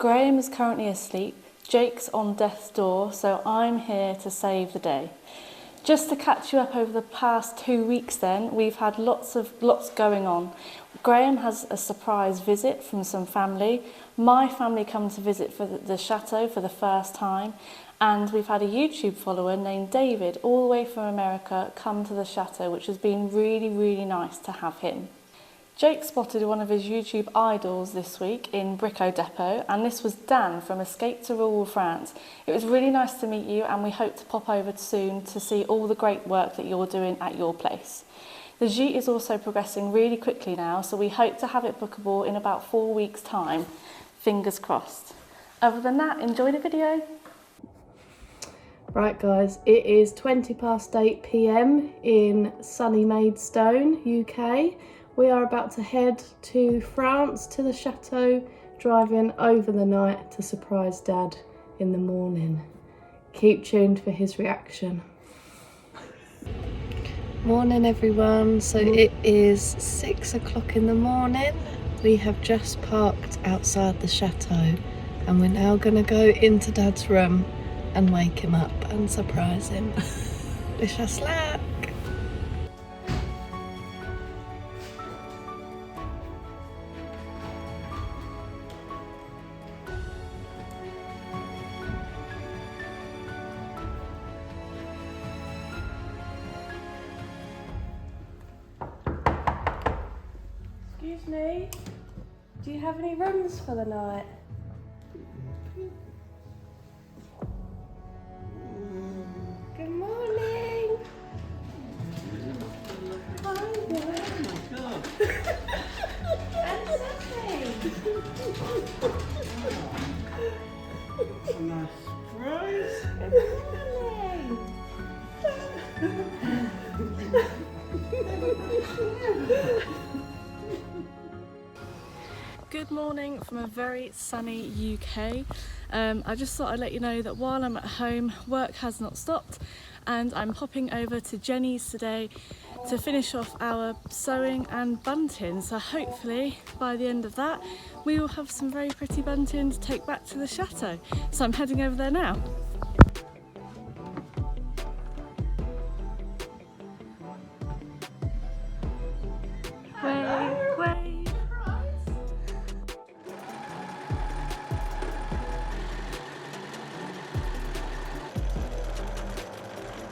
Graham is currently asleep, Jake's on death's door, so I'm here to save the day. Just to catch you up over the past 2 weeks then, we've had lots going on. Graham has a surprise visit from some family. My family come to visit for the chateau for the first time, and we've had a YouTube follower named David all the way from America come to the chateau, which has been really nice to have him. Jake spotted one of his YouTube idols this week in Brico Depot, and this was Dan from Escape to Rural France. It was really nice to meet you, and we hope to pop over soon to see all the great work that you're doing at your place. The gite is also progressing really quickly now, so we hope to have it bookable in about 4 weeks' time. Fingers crossed. Other than that, enjoy the video. Right guys, it is 8 PM in sunny Maidstone, UK. We are about to head to France, to the chateau, driving over the night to surprise Dad in the morning. Keep tuned for his reaction. Morning everyone, so it is 6 o'clock in the morning. We have just parked outside the chateau and we're now going to go into Dad's room and wake him up and surprise him. Wish us luck! Excuse me, do you have any rooms for the night? Good morning! Hi there! Oh my god! And Saturday! That's a nice surprise! Good morning! Good morning from a very sunny UK. I just thought I'd let you know that while I'm at home, work has not stopped, and I'm popping over to Jenny's today to finish off our sewing and bunting. So hopefully by the end of that, we will have some very pretty bunting to take back to the chateau. So I'm heading over there now.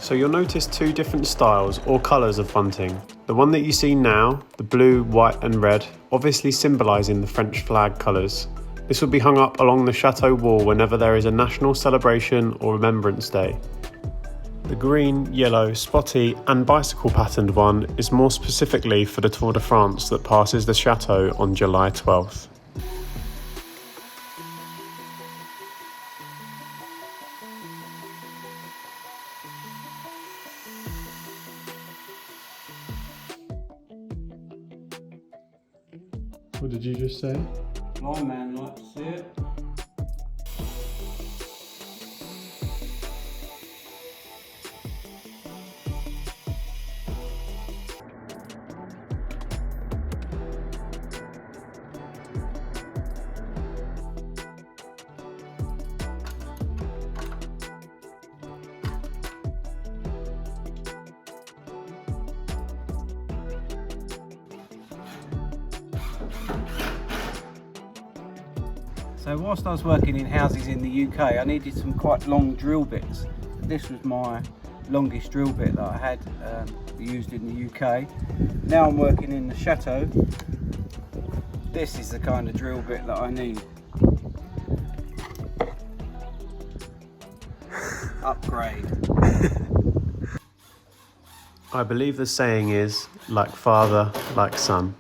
So you'll notice two different styles or colours of bunting. The one that you see now, the blue, white and red, obviously symbolising the French flag colours. This will be hung up along the chateau wall whenever there is a national celebration or Remembrance Day. The green, yellow, spotty and bicycle patterned one is more specifically for the Tour de France that passes the chateau on July 12th. What did you just say? My man likes to see it. So whilst I was working in houses in the UK, I needed some quite long drill bits. This was my longest drill bit that I had used in the UK. Now I'm working in the chateau. This is the kind of drill bit that I need. Upgrade. I believe the saying is, like father, like son.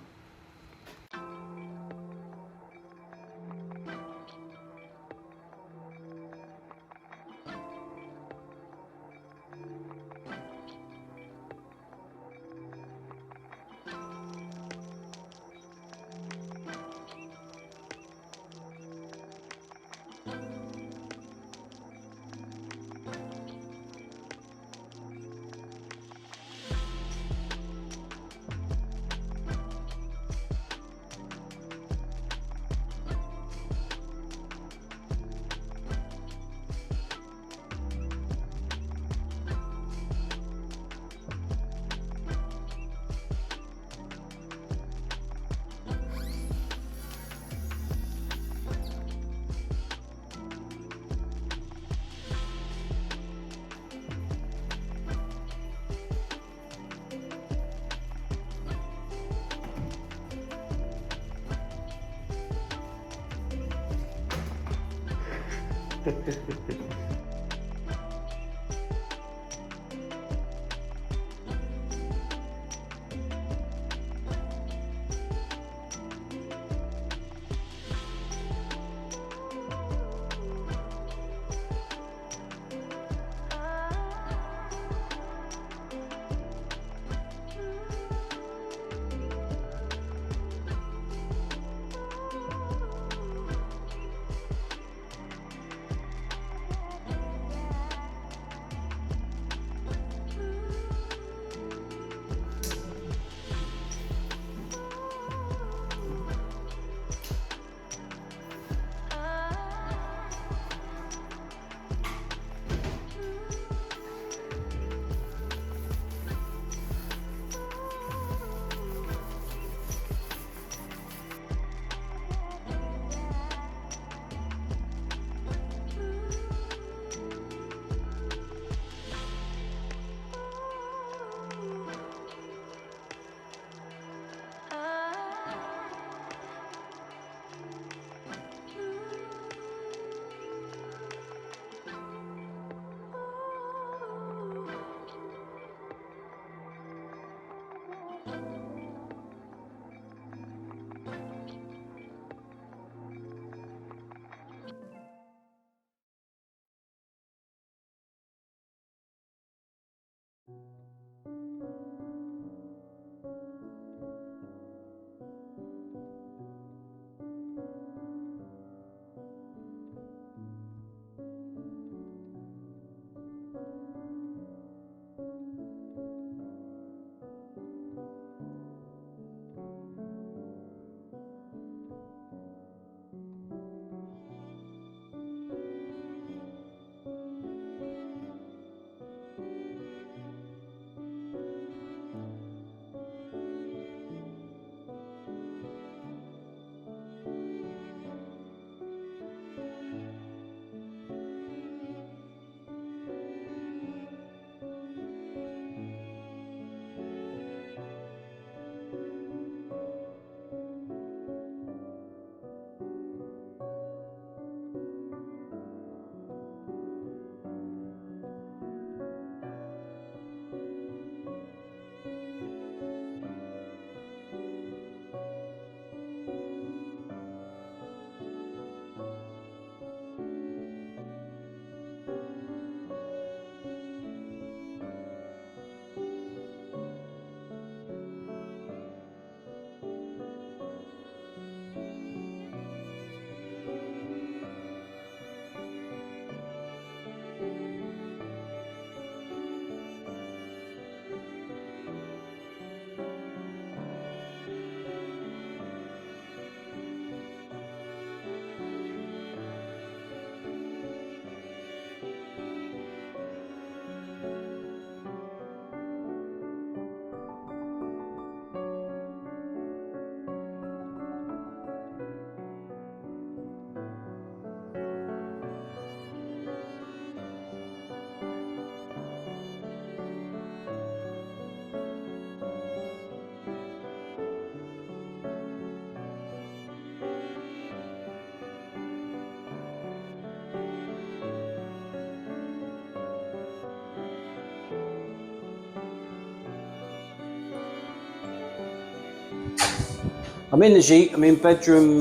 I'm in the gite, I'm in bedroom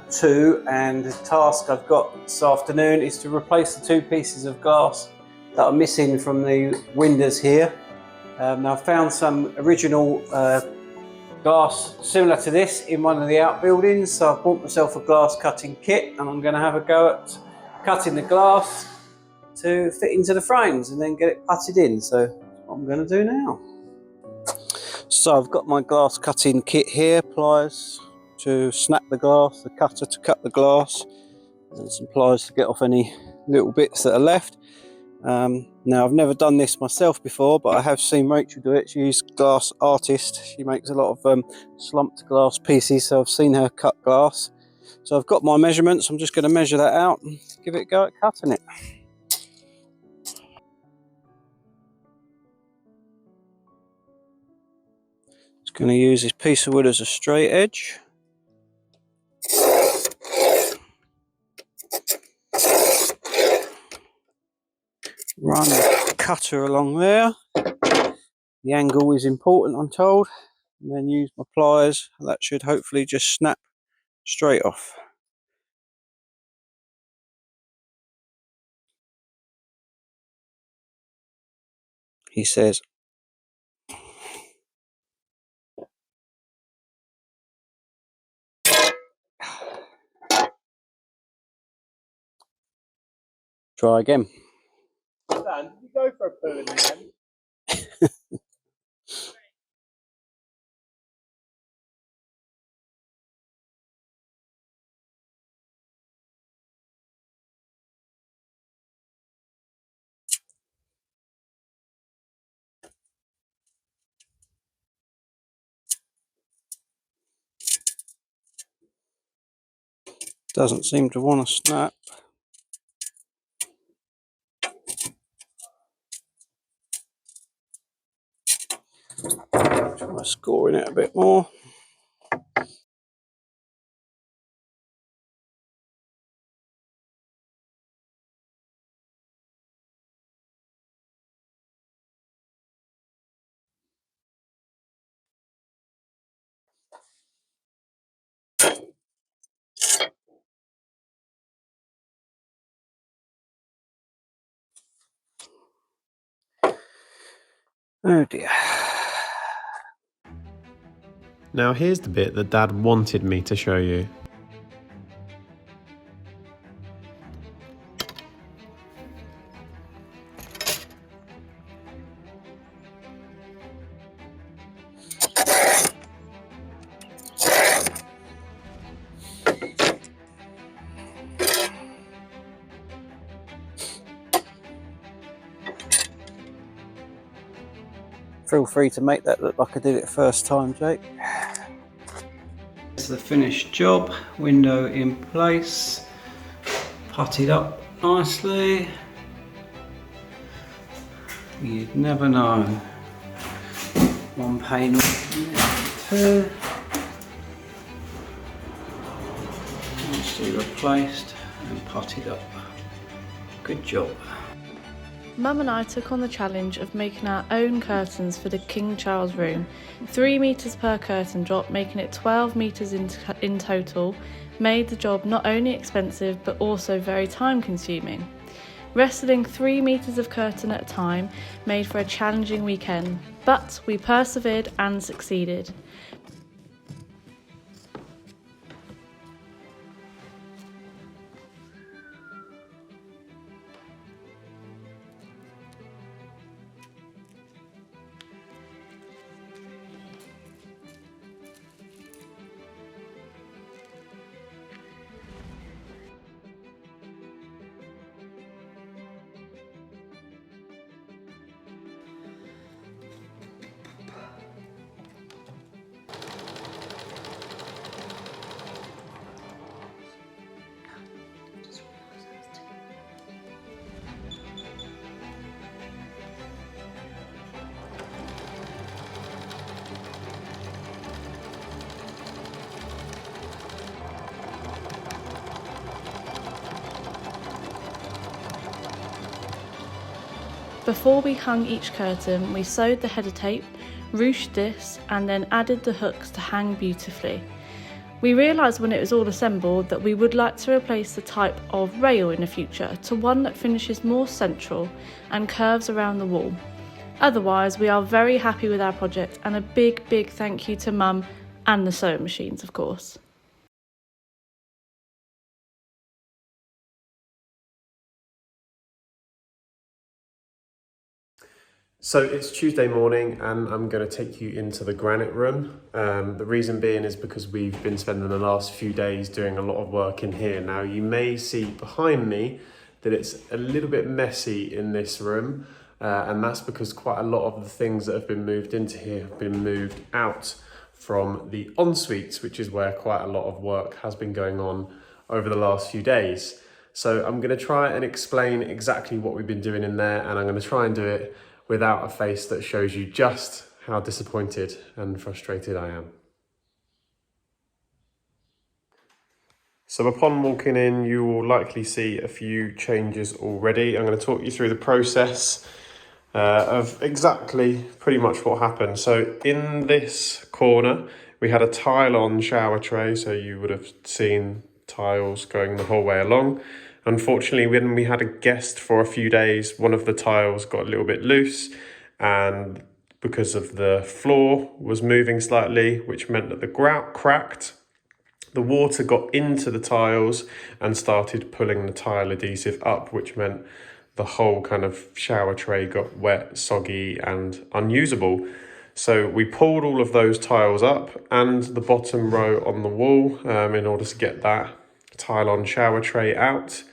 2, and the task I've got this afternoon is to replace the 2 pieces of glass that are missing from the windows here. Now I've found some original glass similar to this in one of the outbuildings, so I've bought myself a glass cutting kit and I'm going to have a go at cutting the glass to fit into the frames and then get it putted in. So that's what I'm going to do now. So I've got my glass cutting kit here, pliers to snap the glass, the cutter to cut the glass, and some pliers to get off any little bits that are left. Now I've never done this myself before, but I have seen Rachel do it. She's glass artist. She makes a lot of slumped glass pieces, so I've seen her cut glass. So I've got my measurements. I'm just going to measure that out and give it a go at cutting it. Just going to use this piece of wood as a straight edge. run the cutter along there. The angle is important, I'm told. And then use my pliers. That should hopefully just snap straight off. He says. Try again. Dan, did you go for a poo in the end? Doesn't seem to want to snap. Try scoring it a bit more. Oh dear. Now here's the bit that Dad wanted me to show you. Feel free to make that look like I did it first time, Jake. This is the finished job. Window in place. Puttied up nicely. You'd never know. One pane, two. Nicely replaced and puttied up. Good job. Mum and I took on the challenge of making our own curtains for the King Charles room. 3 metres per curtain drop, making it 12 metres in total, made the job not only expensive but also very time consuming. Wrestling 3 metres of curtain at a time made for a challenging weekend, but we persevered and succeeded. Before we hung each curtain, we sewed the header tape, ruched this, and then added the hooks to hang beautifully. We realised when it was all assembled that we would like to replace the type of rail in the future to one that finishes more central and curves around the wall. Otherwise, we are very happy with our project, and a big thank you to Mum and the sewing machines, of course. So it's Tuesday morning and I'm going to take you into the Granit room. The reason being is because we've been spending the last few days doing a lot of work in here. Now you may see behind me that it's a little bit messy in this room, and that's because quite a lot of the things that have been moved into here have been moved out from the ensuite, which is where quite a lot of work has been going on over the last few days. So I'm going to try and explain exactly what we've been doing in there, and I'm going to try and do it without a face that shows you just how disappointed and frustrated I am. So upon walking in, you will likely see a few changes already. I'm going to talk you through the process of exactly pretty much what happened. So in this corner, we had a tile-on shower tray, so you would have seen tiles going the whole way along. Unfortunately, when we had a guest for a few days, one of the tiles got a little bit loose, and because of the floor was moving slightly, which meant that the grout cracked. The water got into the tiles and started pulling the tile adhesive up, which meant the whole kind of shower tray got wet, soggy and unusable. So we pulled all of those tiles up and the bottom row on the wall in order to get that tile-on shower tray out.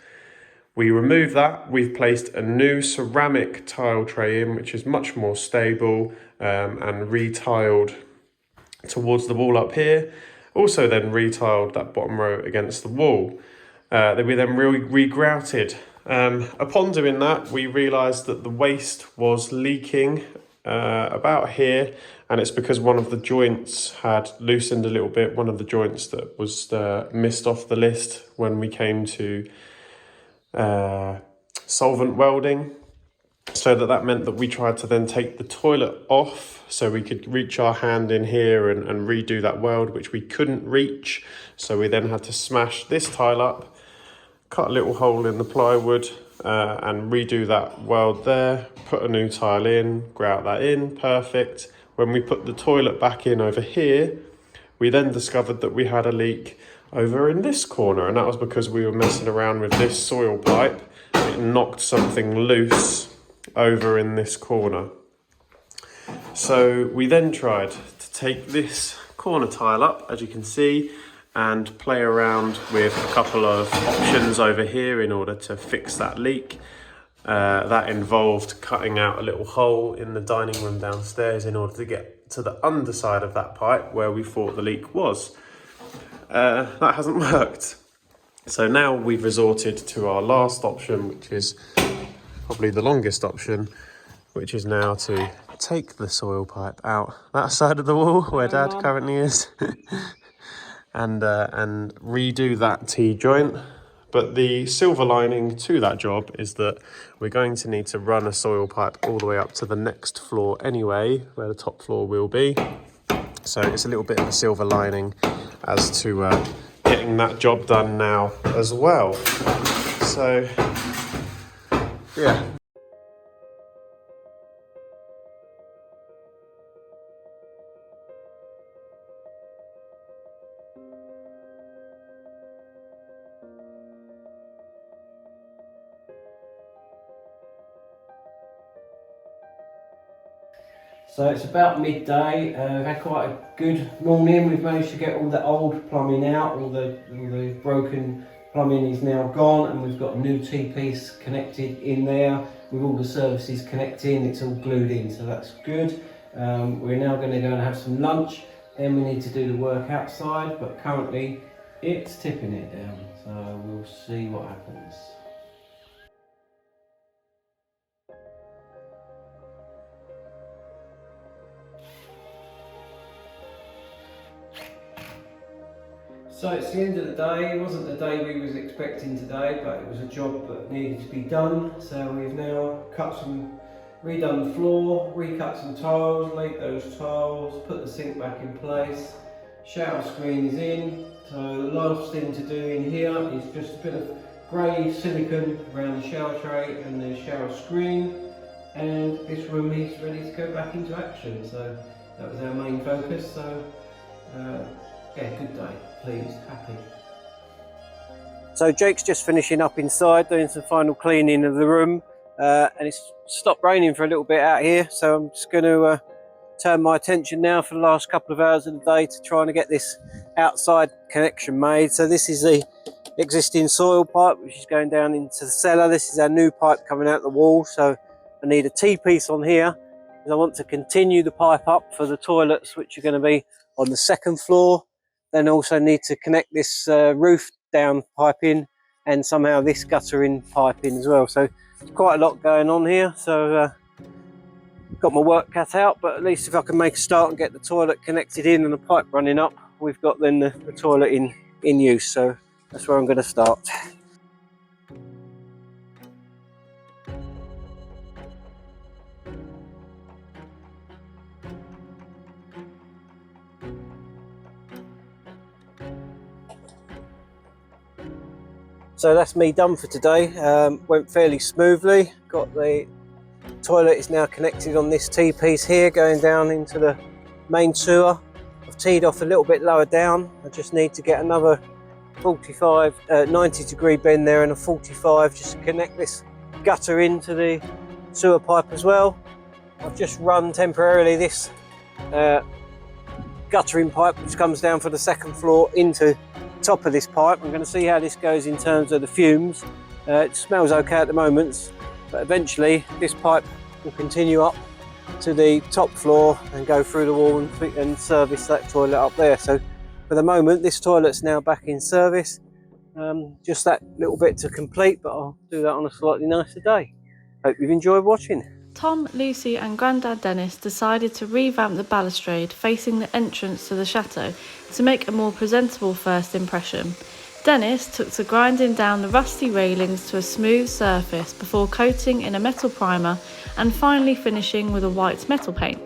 We removed that. We've placed a new ceramic tile tray in, which is much more stable, and retiled towards the wall up here. Also then retiled that bottom row against the wall. We then re-grouted. Upon doing that, we realised that the waste was leaking about here, and it's because one of the joints had loosened a little bit, one of the joints that was missed off the list when we came to solvent welding. So that meant that we tried to then take the toilet off so we could reach our hand in here and redo that weld, which we couldn't reach. So we then had to smash this tile up, cut a little hole in the plywood and redo that weld there, put a new tile in, grout that in, perfect. When we put the toilet back in over here, we then discovered that we had a leak over in this corner, and that was because we were messing around with this soil pipe. It knocked something loose over in this corner. So we then tried to take this corner tile up, as you can see, and play around with a couple of options over here in order to fix that leak. That involved cutting out a little hole in the dining room downstairs in order to get to the underside of that pipe where we thought the leak was. That hasn't worked. So now we've resorted to our last option, which is probably the longest option, which is now to take the soil pipe out that side of the wall where Dad currently is and redo that T-joint. But the silver lining to that job is that we're going to need to run a soil pipe all the way up to the next floor anyway, where the top floor will be. So it's a little bit of a silver lining as to getting that job done now as well. So yeah. So it's about midday. We've had quite a good morning. We've managed to get all the old plumbing out. All the broken plumbing is now gone, and we've got a new T-piece connected in there with all the services connecting. It's all glued in, so that's good. We're now going to go and have some lunch. Then we need to do the work outside, but currently it's tipping it down. So we'll see what happens. So it's the end of the day. It wasn't the day we was expecting today, but it was a job that needed to be done. So we've now redone the floor, recut some tiles, laid those tiles, put the sink back in place. Shower screen is in. So the last thing to do in here is just a bit of grey silicone around the shower tray and the shower screen, and this room is ready to go back into action. So that was our main focus. So yeah, good day, pleased, happy. So Jake's just finishing up inside, doing some final cleaning of the room, and it's stopped raining for a little bit out here, so I'm just going to turn my attention now for the last couple of hours of the day to trying to get this outside connection made. So this is the existing soil pipe which is going down into the cellar. This is our new pipe coming out the wall, so I need a T-piece on here because I want to continue the pipe up for the toilets, which are going to be on the second floor. Then also need to connect this roof down pipe in, and somehow this gutter in pipe in as well. So there's quite a lot going on here. So got my work cut out, but at least if I can make a start and get the toilet connected in and the pipe running up, we've got then the toilet in use. So That's where I'm going to start. So that's me done for today. Went fairly smoothly. Got the toilet is now connected on this T-piece here going down into the main sewer. I've teed off a little bit lower down. I just need to get another 90 degree bend there and a 45 just to connect this gutter into the sewer pipe as well. I've just run temporarily this guttering pipe which comes down for the second floor into top of this pipe. I'm going to see how this goes in terms of the fumes. It smells okay at the moment, but eventually this pipe will continue up to the top floor and go through the wall and service that toilet up there. So for the moment this toilet's now back in service. Just that little bit to complete, but I'll do that on a slightly nicer day. Hope you've enjoyed watching. Tom, Lucy and Grandad Dennis decided to revamp the balustrade facing the entrance to the chateau to make a more presentable first impression. Dennis took to grinding down the rusty railings to a smooth surface before coating in a metal primer and finally finishing with a white metal paint.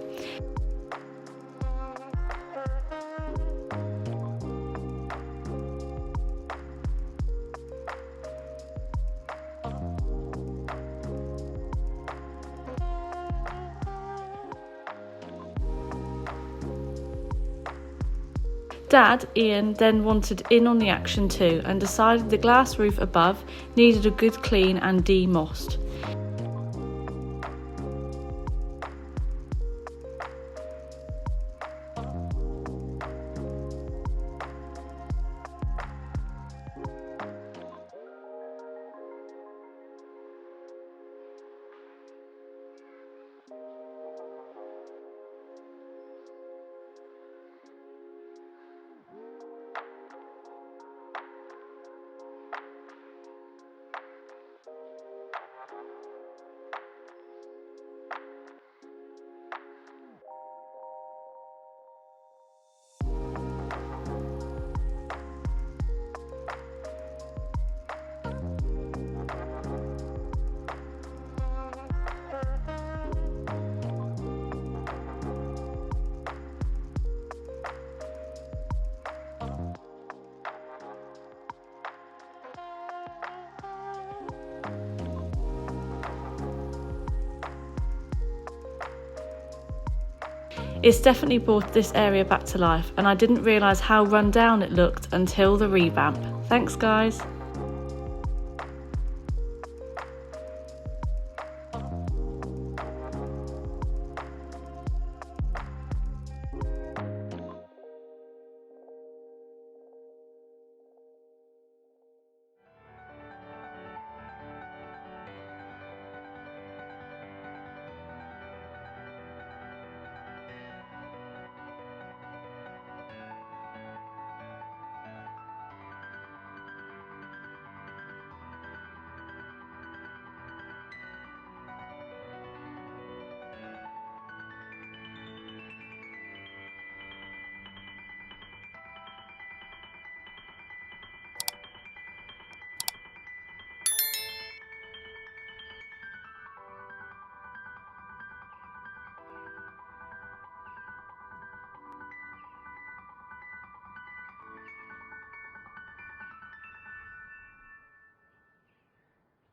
Dad, Ian, then wanted in on the action too and decided the glass roof above needed a good clean and de-mossed. It's definitely brought this area back to life and I didn't realise how run down it looked until the revamp. Thanks guys!